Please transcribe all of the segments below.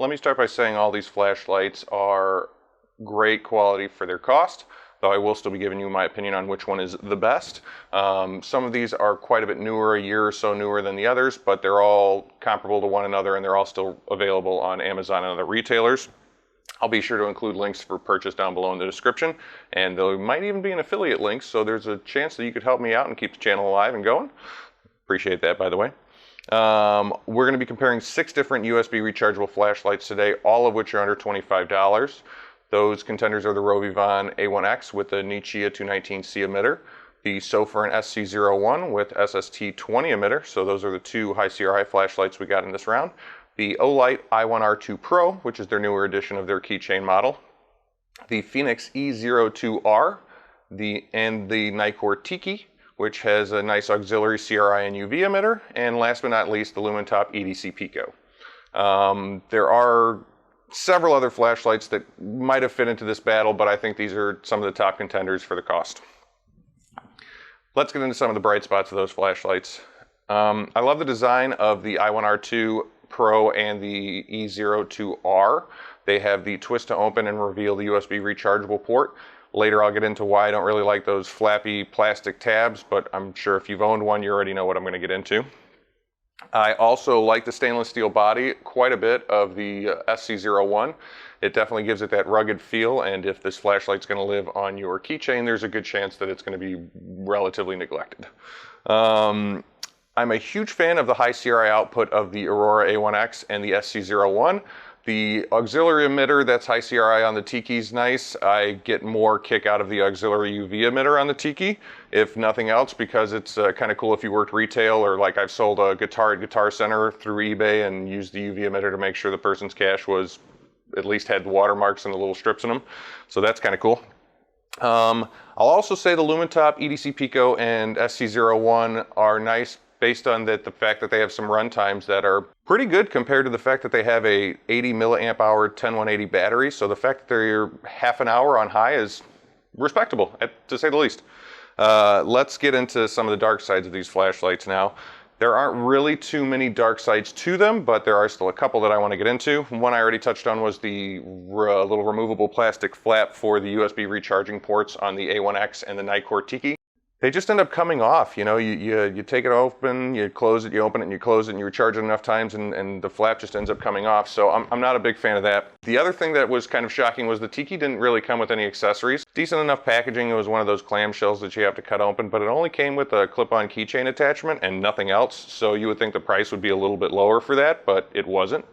let me start by saying all these flashlights are great quality for their cost, though I will still be giving you my opinion on which one is the best. Some of these are quite a bit newer, a year or so newer than the others, but they're all comparable to one another and they're all still available on Amazon and other retailers. I'll be sure to include links for purchase down below in the description, and there might even be an affiliate link, so there's a chance that you could help me out and keep the channel alive and going. Appreciate that, by the way. We're going to be comparing 6 different USB rechargeable flashlights today, all of which are under $25. Those contenders are the Rovyvon A1x with the NITECORE 219C emitter, the Sofirn SC01 with SST20 emitter, so those are the 2 high CRI flashlights we got in this round. The OLIGHT i1R2 Pro, which is their newer edition of their Keychain model. The Fenix E02R, and the NITECORE Tiki, which has a nice auxiliary CRI and UV emitter. And last but not least, the Lumintop EDC Pico. There are several other flashlights that might have fit into this battle, but I think these are some of the top contenders for the cost. Let's get into some of the bright spots of those flashlights. I love the design of the i1R2 Pro and the E02R. They have the twist to open and reveal the USB rechargeable port. Later I'll get into why I don't really like those flappy plastic tabs, but I'm sure if you've owned one, you already know what I'm going to get into. I also like the stainless steel body quite a bit of the SC01. It definitely gives it that rugged feel, and if this flashlight's going to live on your keychain, there's a good chance that it's going to be relatively neglected. I'm a huge fan of the high CRI output of the Aurora A1x and the SC01. The auxiliary emitter that's high CRI on the Tiki is nice. I get more kick out of the auxiliary UV emitter on the Tiki, if nothing else, because it's kind of cool if you worked retail, or like I've sold a guitar at Guitar Center through eBay and used the UV emitter to make sure the person's cash was at least had the watermarks and the little strips in them. So that's kind of cool. I'll also say the Lumintop EDC Pico and SC01 are nice based on the fact that they have some run times that are pretty good compared to the fact that they have a 80 milliamp hour 10180 battery. So the fact that they're half an hour on high is respectable, to say the least. Let's get into some of the dark sides of these flashlights now. There aren't really too many dark sides to them, but there are still a couple that I want to get into. One I already touched on was the little removable plastic flap for the USB recharging ports on the A1X and the NITECORE Tiki. They just end up coming off. You know, you take it open, you close it, you open it, and you close it, and you recharge it enough times, and the flap just ends up coming off. So I'm not a big fan of that. The other thing that was kind of shocking was the Tiki didn't really come with any accessories. Decent enough packaging. It was one of those clamshells that you have to cut open, but it only came with a clip-on keychain attachment and nothing else. So you would think the price would be a little bit lower for that, but it wasn't.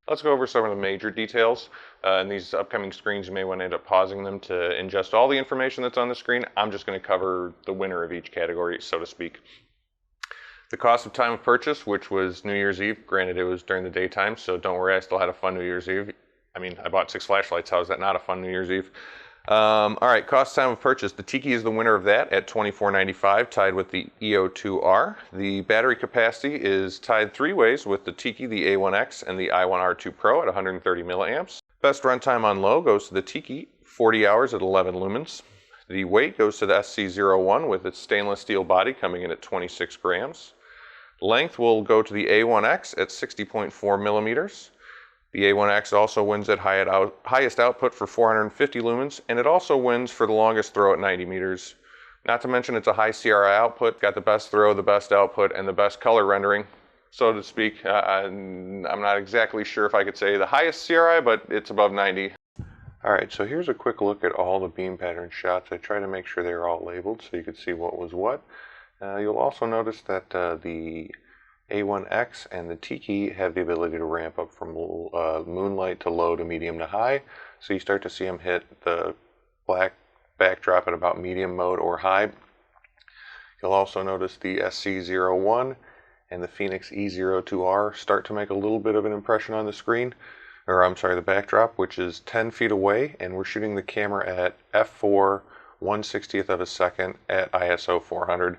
Let's go over some of the major details. In these upcoming screens, you may want to end up pausing them to ingest all the information that's on the screen. I'm just going to cover the winner of each category, so to speak. The cost of time of purchase, which was New Year's Eve. Granted, it was during the daytime, so don't worry, I still had a fun New Year's Eve. I mean, I bought 6 flashlights. How is that not a fun New Year's Eve? All right, cost time of purchase. The Tiki is the winner of that at $24.95, tied with the E02R. The battery capacity is tied 3 ways with the Tiki, the A1X, and the i1R2 Pro at 130 milliamps. Best runtime on low goes to the Tiki, 40 hours at 11 lumens. The weight goes to the SC01 with its stainless steel body coming in at 26 grams. Length will go to the A1X at 60.4 millimeters. The A1X also wins at highest output for 450 lumens, and it also wins for the longest throw at 90 meters. Not to mention it's a high CRI output, got the best throw, the best output, and the best color rendering, so to speak. I'm not exactly sure if I could say the highest CRI, but it's above 90. Alright, so here's a quick look at all the beam pattern shots. I try to make sure they're all labeled so you can see what was what. You'll also notice that the A1X and the Tiki have the ability to ramp up from moonlight to low to medium to high. So you start to see them hit the black backdrop at about medium mode or high. You'll also notice the SC01 and the Fenix E02R start to make a little bit of an impression on the screen, or I'm sorry, the backdrop, which is 10 feet away, and we're shooting the camera at f4 1/60th of a second at ISO 400.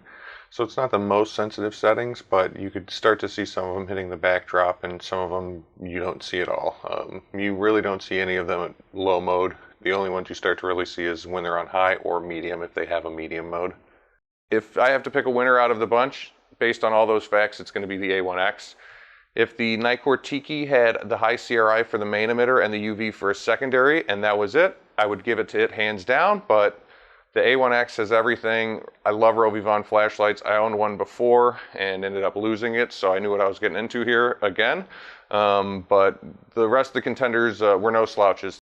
So it's not the most sensitive settings, but you could start to see some of them hitting the backdrop, and some of them you don't see at all. You really don't see any of them at low mode. The only ones you start to really see is when they're on high or medium, if they have a medium mode. If I have to pick a winner out of the bunch, based on all those facts, it's going to be the A1X. If the NITECORE Tiki had the high CRI for the main emitter and the UV for a secondary, and that was it, I would give it to it hands down, but the A1X has everything. I love Rovyvon flashlights. I owned one before and ended up losing it, so I knew what I was getting into here again. But the rest of the contenders were no slouches.